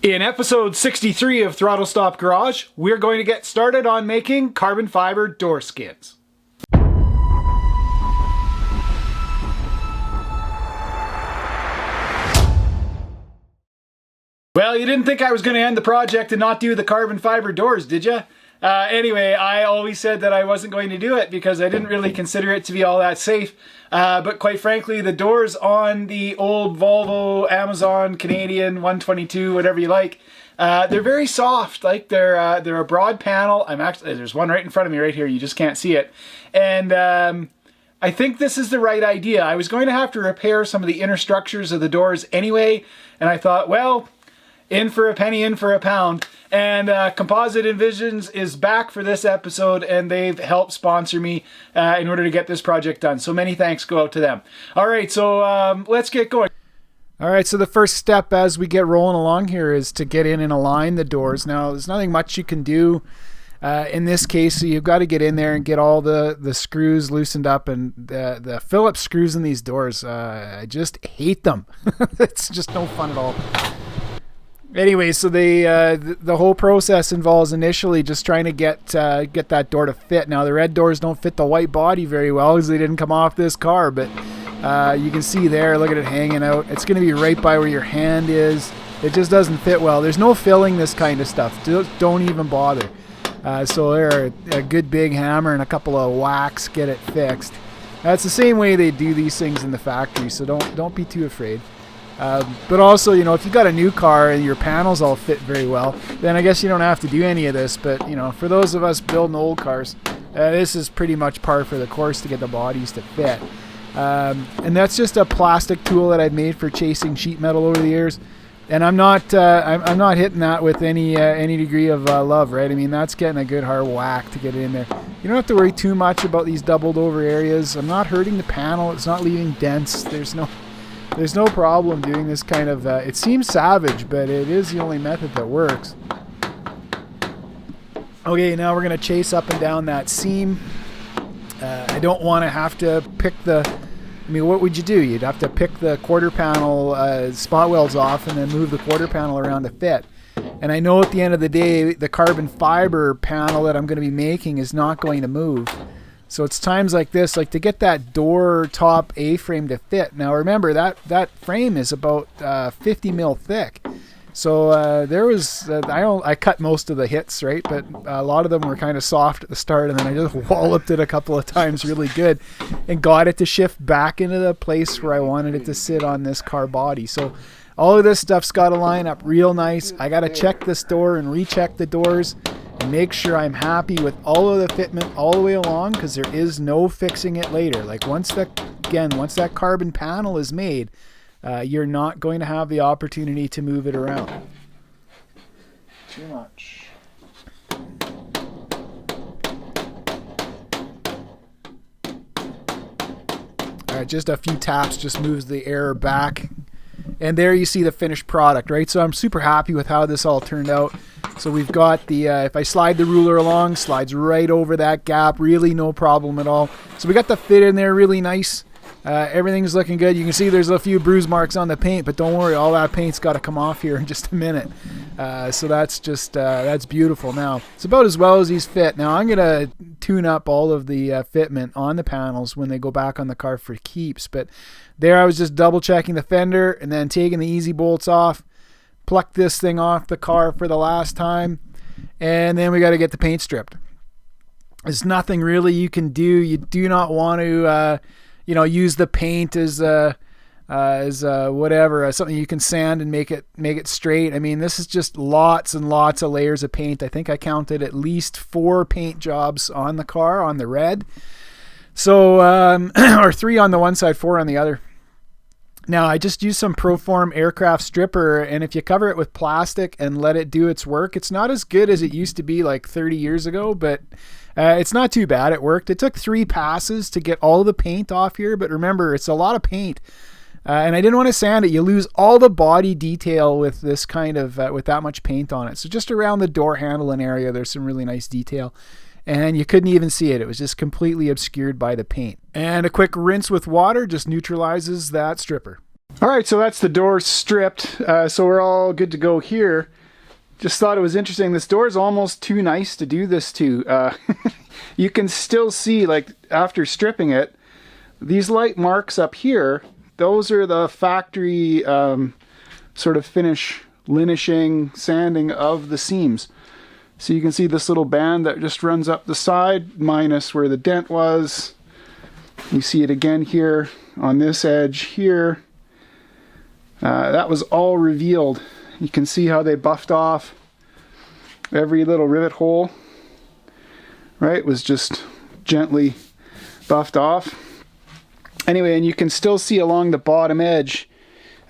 In episode 63 of Throttle Stop Garage, we're going to get started on making carbon fiber door skins. Well, you didn't think I was going to end the project and not do the carbon fiber doors, did you? Anyway, I always said that I wasn't going to do it because I didn't really consider it to be all that safe. But quite frankly, the doors on the old Volvo, Amazon, Canadian, 122, whatever you like, they're very soft. Like they're a broad panel. There's one right in front of me right here. You just can't see it. And I think this is the right idea. I was going to have to repair some of the inner structures of the doors anyway. And I thought, well, in for a penny, in for a pound. And Composite Envisions is back for this episode, and they've helped sponsor me in order to get this project done. So many thanks go out to them. All right, so let's get going. All right, so the first step as we get rolling along here is to get in and align the doors. Now, there's nothing much you can do in this case, so you've got to get in there and get all the screws loosened up. And the Phillips screws in these doors, I just hate them. It's just no fun at all. Anyway, so the whole process involves initially just trying to get that door to fit. Now, the red doors don't fit the white body very well because they didn't come off this car, but you can see there, look at it hanging out. It's going to be right by where your hand is. It just doesn't fit well. There's no filling this kind of stuff. Don't even bother. So there, a good big hammer and a couple of whacks get it fixed. That's the same way they do these things in the factory, so don't be too afraid. But also, you know, if you got a new car and your panels all fit very well, then I guess you don't have to do any of this. But, you know, for those of us building old cars, this is pretty much par for the course to get the bodies to fit. And that's just a plastic tool that I've made for chasing sheet metal over the years. And I'm not hitting that with any degree of love, right? I mean, that's getting a good hard whack to get it in there. You don't have to worry too much about these doubled over areas. I'm not hurting the panel. It's not leaving dents. There's no problem doing this kind of, it seems savage, but it is the only method that works. Okay, now we're going to chase up and down that seam. I don't want to have to pick what would you do? You'd have to pick the quarter panel spot welds off and then move the quarter panel around to fit. And I know at the end of the day, the carbon fiber panel that I'm going to be making is not going to move. So it's times like this, like to get that door top A-frame to fit. Now remember, that frame is about 50 mil thick. So I cut most of the hits, right? But a lot of them were kind of soft at the start, and then I just walloped it a couple of times really good and got it to shift back into the place where I wanted it to sit on this car body. So all of this stuff's got to line up real nice. I got to check this door and recheck the doors and make sure I'm happy with all of the fitment all the way along, because there is no fixing it later. Like once that carbon panel is made, you're not going to have the opportunity to move it around. Too much. All right, just a few taps just moves the air back. And there you see the finished product, right? So I'm super happy with how this all turned out. So we've got the, if I slide the ruler along, slides right over that gap, really no problem at all. So we got the fit in there really nice. Everything's looking good. You can see there's a few bruise marks on the paint, but don't worry, all that paint's got to come off here in just a minute. So that's beautiful. Now, it's about as well as these fit. Now, I'm going to tune up all of the fitment on the panels when they go back on the car for keeps. But there I was just double checking the fender and then taking the easy bolts off, pluck this thing off the car for the last time, and then we got to get the paint stripped. There's nothing really you can do. You do not want to use the paint as whatever, something you can sand and make it straight. I mean, this is just lots and lots of layers of paint. I think I counted at least 4 paint jobs on the car on the red. So, or 3 on the one side, 4 on the other. Now, I just used some Proform aircraft stripper, and if you cover it with plastic and let it do its work, it's not as good as it used to be like 30 years ago, but it's not too bad. It worked. It took 3 passes to get all the paint off here, but remember, it's a lot of paint. And I didn't want to sand it. You lose all the body detail with this kind of, with that much paint on it. So just around the door handle and area, there's some really nice detail. And you couldn't even see it. It was just completely obscured by the paint. And a quick rinse with water just neutralizes that stripper. All right, so that's the door stripped. So we're all good to go here. Just thought it was interesting. This door is almost too nice to do this to. You can still see, like, after stripping it, these light marks up here, those are the factory sort of finish, linishing, sanding of the seams. So you can see this little band that just runs up the side, minus where the dent was. You see it again here on this edge here. That was all revealed. You can see how they buffed off every little rivet hole, right? Was just gently buffed off. Anyway, and you can still see along the bottom edge.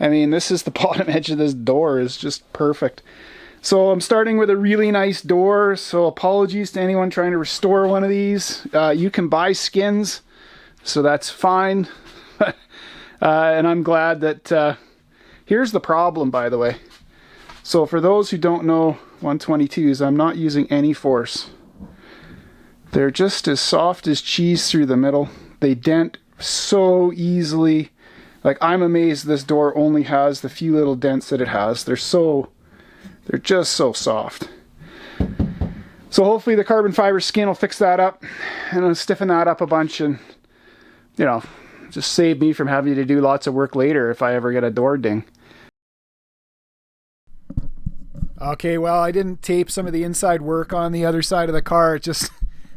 I mean, this is the bottom edge of this door is just perfect. So I'm starting with a really nice door. So apologies to anyone trying to restore one of these. You can buy skins, so that's fine. And I'm glad that... Here's the problem, by the way. So for those who don't know 122s, I'm not using any force. They're just as soft as cheese through the middle. They dent so easily. Like, I'm amazed this door only has the few little dents that it has. They're just so soft. So hopefully the carbon fiber skin will fix that up, and I'll stiffen that up a bunch, and, you know, just save me from having to do lots of work later if I ever get a door ding. Okay, well, I didn't tape some of the inside work on the other side of the car. It just,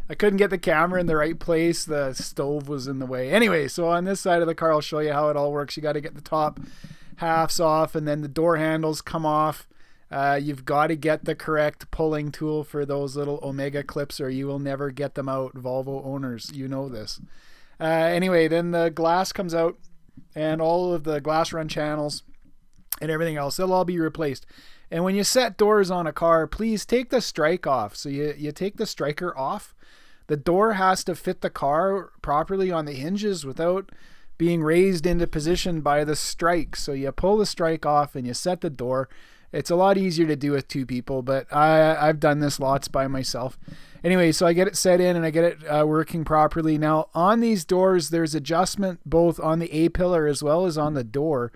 I couldn't get the camera in the right place. The stove was in the way. Anyway, so on this side of the car, I'll show you how it all works. You got to get the top halves off, and then the door handles come off. You've got to get the correct pulling tool for those little Omega clips, or you will never get them out. Volvo owners, you know this. Anyway, then the glass comes out, and all of the glass run channels and everything else, they'll all be replaced. And when you set doors on a car, please take the strike off. So you take the striker off. The door has to fit the car properly on the hinges without being raised into position by the strike. So you pull the strike off and you set the door. It's a lot easier to do with two people, but I've done this lots by myself. Anyway, so I get it set in and I get it working properly. Now on these doors, there's adjustment both on the A-pillar as well as on the door.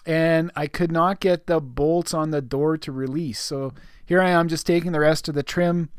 And I could not get the bolts on the door to release. So here I am just taking the rest of the trim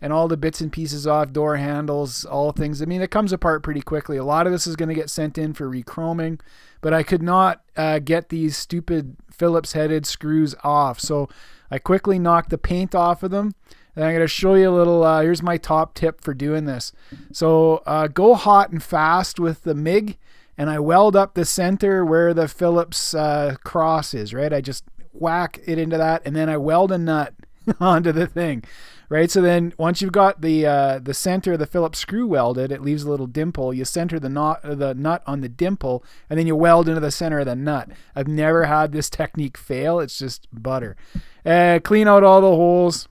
and all the bits and pieces off, door handles, all things. I mean, it comes apart pretty quickly. A lot of this is going to get sent in for rechroming, but I could not get these stupid Phillips headed screws off. So I quickly knocked the paint off of them. And I'm going to show you a little, here's my top tip for doing this. So go hot and fast with the MIG. And I weld up the center where the Phillips cross is, right? I just whack it into that, and then I weld a nut onto the thing, right? So then once you've got the center of the Phillips screw welded, it leaves a little dimple. You center the nut on the dimple, and then you weld into the center of the nut. I've never had this technique fail. It's just butter. Clean out all the holes,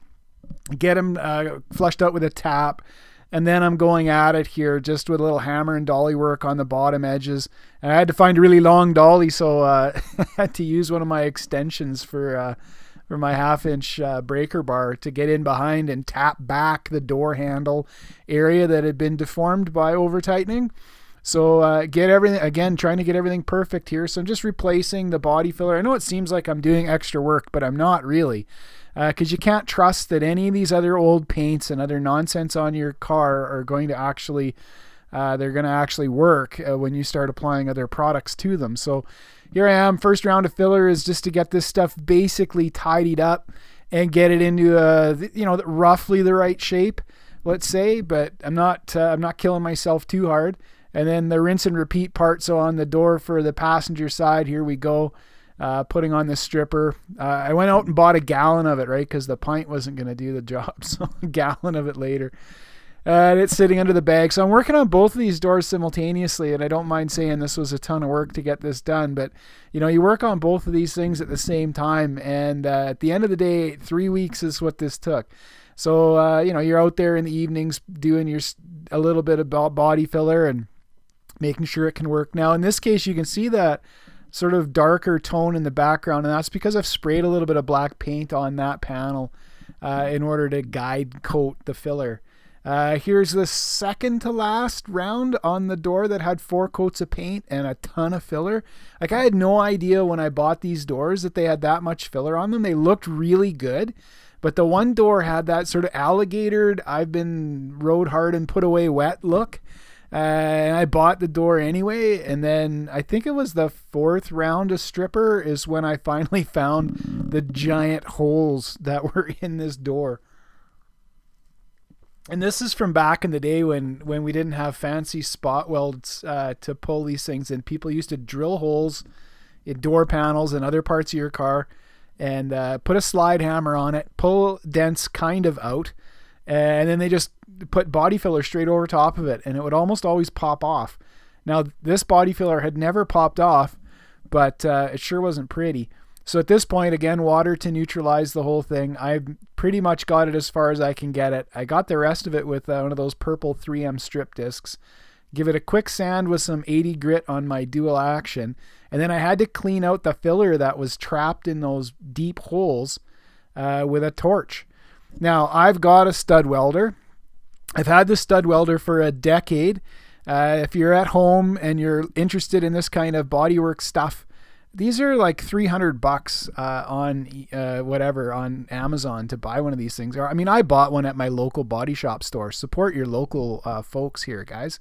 get them flushed out with a tap. And then I'm going at it here just with a little hammer and dolly work on the bottom edges. And I had to find a really long dolly, so I had to use one of my extensions for my 1/2-inch breaker bar to get in behind and tap back the door handle area that had been deformed by over tightening. So get everything, again, trying to get everything perfect here. So I'm just replacing the body filler. I know it seems like I'm doing extra work, but I'm not really. Because you can't trust that any of these other old paints and other nonsense on your car are going to actually, they're going to actually work when you start applying other products to them. So here I am. First round of filler is just to get this stuff basically tidied up and get it into roughly the right shape, let's say. But I'm not killing myself too hard. And then the rinse and repeat part. So on the door for the passenger side, here we go. Putting on this stripper. I went out and bought a gallon of it, right? Because the pint wasn't going to do the job. So a gallon of it later. And it's sitting under the bag. So I'm working on both of these doors simultaneously. And I don't mind saying this was a ton of work to get this done. But, you work on both of these things at the same time. And at the end of the day, 3 weeks is what this took. So, you're out there in the evenings doing a little bit of body filler and making sure it can work. Now, in this case, you can see that sort of darker tone in the background, and that's because I've sprayed a little bit of black paint on that panel in order to guide coat the filler. Here's the second to last round on the door that had 4 coats of paint and a ton of filler. Like, I had no idea when I bought these doors that they had that much filler on them. They looked really good, but the one door had that sort of alligatored, I've been rode hard and put away wet look. And I bought the door anyway, and then I think it was the 4th round of stripper is when I finally found the giant holes that were in this door. And this is from back in the day when we didn't have fancy spot welds to pull these things in. People used to drill holes in door panels and other parts of your car and put a slide hammer on it, pull dents kind of out, and then they just put body filler straight over top of it, and it would almost always pop off. Now, this body filler had never popped off, but it sure wasn't pretty. So at this point, again, water to neutralize the whole thing. I've pretty much got it as far as I can get it. I got the rest of it with one of those purple 3M strip discs. Give it a quick sand with some 80 grit on my dual action. And then I had to clean out the filler that was trapped in those deep holes with a torch. Now, I've got a stud welder. I've had the stud welder for a decade. If you're at home and you're interested in this kind of bodywork stuff, these are like $300 on Amazon to buy one of these things. I mean, I bought one at my local body shop store. Support your local folks here, guys.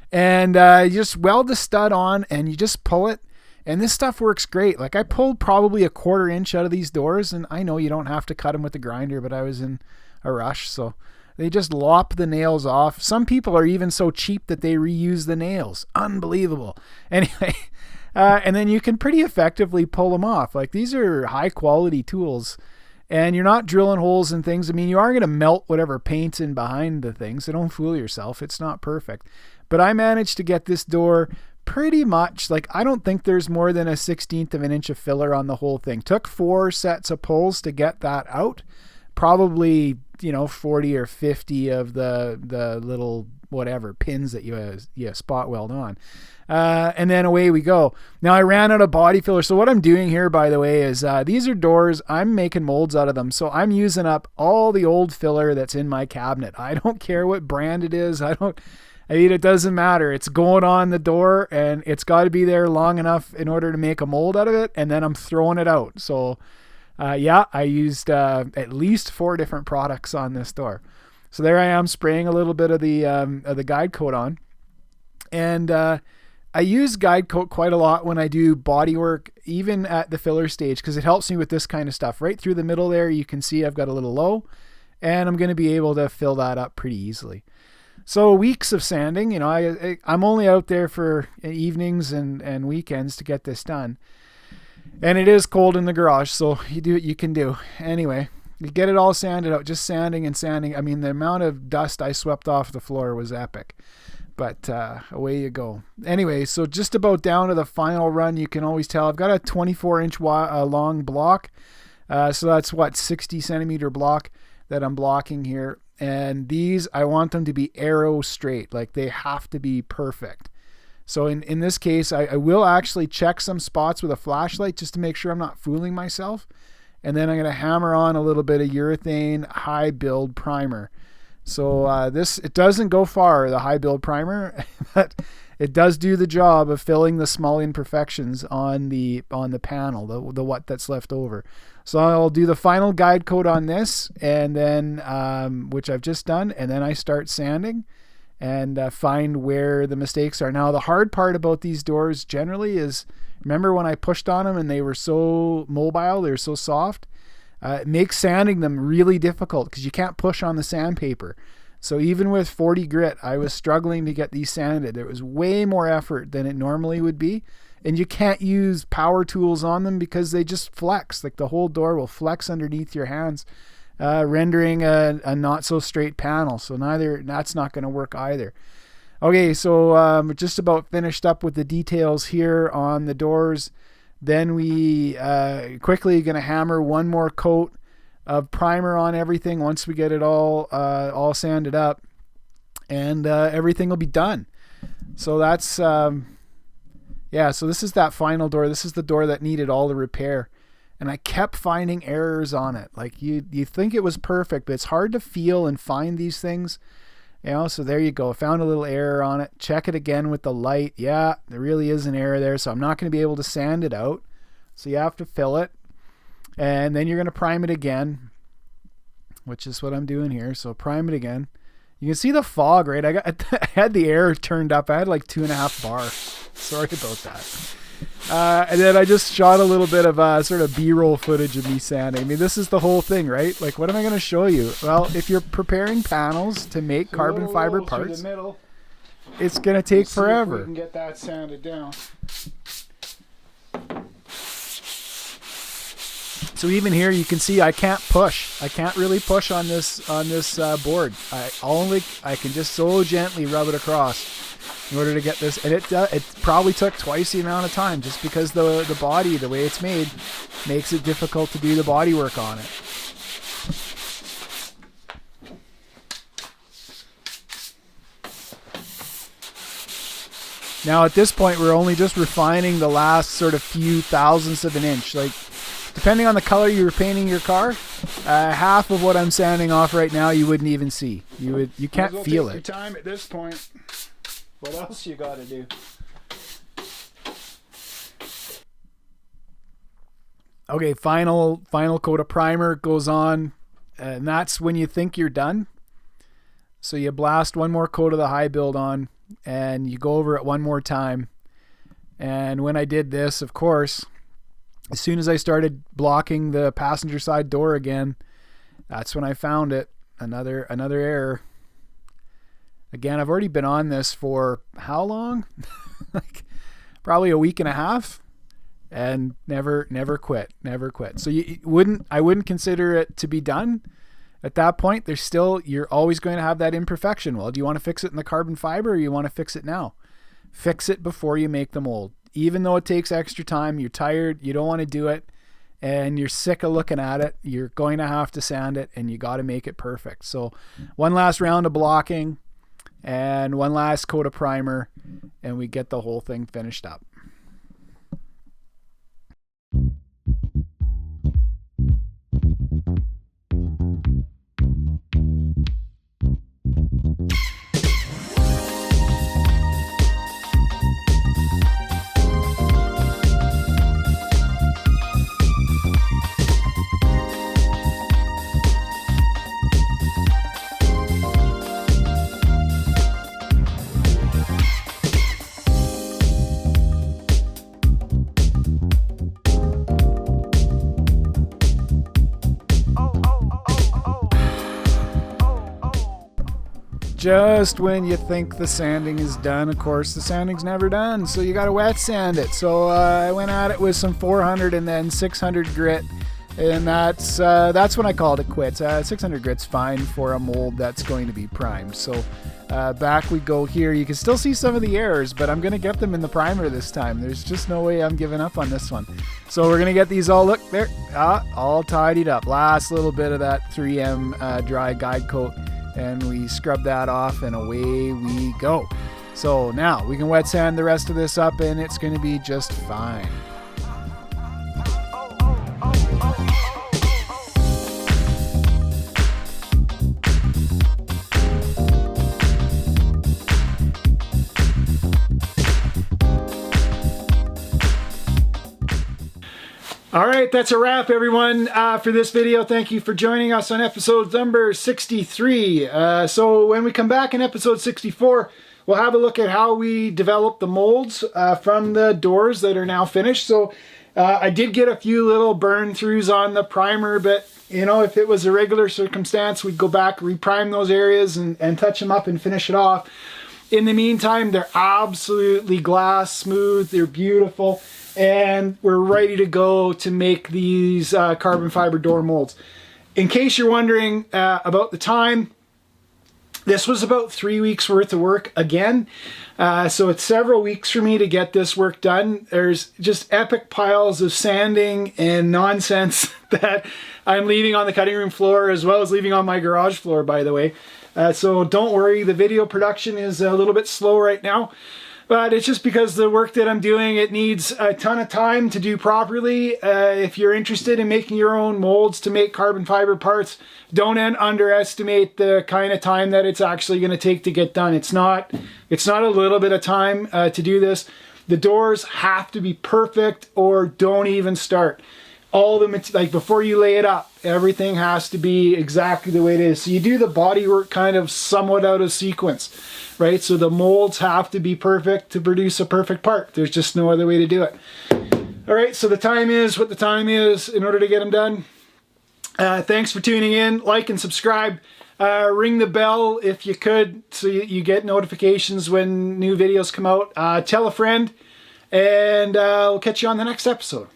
And you just weld the stud on and you just pull it. And this stuff works great. Like, I pulled probably a 1/4 inch out of these doors, and I know you don't have to cut them with the grinder, but I was in a rush, so they just lop the nails off. Some people are even so cheap that they reuse the nails. Unbelievable. Anyway. And then you can pretty effectively pull them off. Like, these are high quality tools and you're not drilling holes and things. I mean, you are going to melt whatever paint's in behind the thing, so don't fool yourself. It's not perfect. But I managed to get this door pretty much, like, I don't think there's more than a 1/16 of an inch of filler on the whole thing. Took 4 sets of pulls to get that out. Probably, 40 or 50 of the little whatever pins that you spot weld on. And then away we go. Now, I ran out of body filler. So what I'm doing here, by the way, is these are doors. I'm making molds out of them. So I'm using up all the old filler that's in my cabinet. I don't care what brand it is. I mean, it doesn't matter. It's going on the door and it's got to be there long enough in order to make a mold out of it. And then I'm throwing it out. So I used at least 4 different products on this door. So there I am spraying a little bit of the guide coat on. And I use guide coat quite a lot when I do body work, even at the filler stage, because it helps me with this kind of stuff. Right through the middle there, you can see I've got a little low, and I'm going to be able to fill that up pretty easily. So weeks of sanding, I'm only out there for evenings and weekends to get this done. And it is cold in the garage, so you do what you can do. Anyway, you get it all sanded out, just sanding and sanding. I mean, the amount of dust I swept off the floor was epic. But away you go. Anyway, so just about down to the final run, you can always tell I've got a 24-inch long block. So that's 60 centimeter block that I'm blocking here. And these, I want them to be arrow straight. Like, they have to be perfect. So in this case, I will actually check some spots with a flashlight just to make sure I'm not fooling myself. And then I'm going to hammer on a little bit of urethane high build primer. So it doesn't go far, the high build primer, but it does do the job of filling the small imperfections on the panel, the what that's left over. So I'll do the final guide coat on this, and then which I've just done, and then I start sanding and find where the mistakes are. Now, the hard part about these doors generally is, remember when I pushed on them and they were so mobile, they were so soft? It makes sanding them really difficult because you can't push on the sandpaper. So even with 40 grit, I was struggling to get these sanded. There was way more effort than it normally would be. And you can't use power tools on them because they just flex. Like, the whole door will flex underneath your hands, rendering a not so straight panel. So that's not going to work either. Okay, so just about finished up with the details here on the doors. Then we quickly going to hammer one more coat of primer on everything once we get it all sanded up, and everything will be done. So that's so this is that final door. This is the door that needed all the repair, and I kept finding errors on it. Like, you think it was perfect, but it's hard to feel and find these things. You know, so there you go. Found a little error on it. Check it again with the light. Yeah, there really is an error there, so I'm not going to be able to sand it out. So you have to fill it, and then you're going to prime it again, which is what I'm doing here. So prime it again. You can see the fog, right? I had the air turned up. I had like 2.5 bar. Sorry about that. And then I just shot a little bit of sort of B-roll footage of me sanding. I mean, this is the whole thing, right? Like, what am I going to show you? Well, if you're preparing panels to make carbon fiber parts, it's going to take forever. We can get that sanded down. So even here, you can see I can't push. I can't really push on this board. I can just so gently rub it across in order to get this. And it probably took twice the amount of time, just because the body, the way it's made, makes it difficult to do the body work on it. Now at this point, we're only just refining the last sort of few thousandths of an inch. Like, depending on the color you were painting your car, half of what I'm sanding off right now you wouldn't even see. You can't feel it. Take your time at this point. What else you got to do? Okay, final coat of primer goes on, and that's when you think you're done. So you blast one more coat of the high build on, and you go over it one more time. And when I did this, of course, as soon as I started blocking the passenger side door again, that's when I found it. Another error. Again, I've already been on this for how long? Like probably a week and a half, and never quit. So I wouldn't consider it to be done. At that point, you're always going to have that imperfection. Well, do you want to fix it in the carbon fiber, or you want to fix it now? Fix it before you make the mold. Even though it takes extra time, you're tired, you don't want to do it, and you're sick of looking at it, you're going to have to sand it, and you got to make it perfect. So one last round of blocking and one last coat of primer, and we get the whole thing finished up. Just when you think the sanding is done, of course, the sanding's never done, so you got to wet sand it. So I went at it with some 400 and then 600 grit, and that's when I called it quits. 600 grit's fine for a mold that's going to be primed. So back we go here. You can still see some of the errors, but I'm going to get them in the primer this time. There's just no way I'm giving up on this one. So we're going to get these all, look there, all tidied up. Last little bit of that 3M dry guide coat, and we scrub that off, and away we go. So now we can wet sand the rest of this up, and it's going to be just fine. All right, that's a wrap, everyone, for this video. Thank you for joining us on episode number 63. So when we come back in episode 64, we'll have a look at how we develop the molds from the doors that are now finished. So I did get a few little burn throughs on the primer, but you know, if it was a regular circumstance, we'd go back, reprime those areas and touch them up and finish it off. In the meantime, they're absolutely glass smooth. They're beautiful. And we're ready to go to make these carbon fiber door molds. In case you're wondering about the time, this was about 3 weeks worth of work again. So it's several weeks for me to get this work done. There's just epic piles of sanding and nonsense that I'm leaving on the cutting room floor, as well as leaving on my garage floor, by the way. So don't worry, the video production is a little bit slow right now. But it's just because the work that I'm doing, it needs a ton of time to do properly. If you're interested in making your own molds to make carbon fiber parts, don't underestimate the kind of time that it's actually going to take to get done. It's not a little bit of time to do this. The doors have to be perfect or don't even start. All the like before you lay it up, everything has to be exactly the way it is. So you do the body work kind of somewhat out of sequence, right? So the molds have to be perfect to produce a perfect part. There's just no other way to do it. All right, so the time is what the time is in order to get them done. Thanks for tuning in. Like and subscribe. Ring the bell if you could, so you get notifications when new videos come out. Tell a friend, and we'll catch you on the next episode.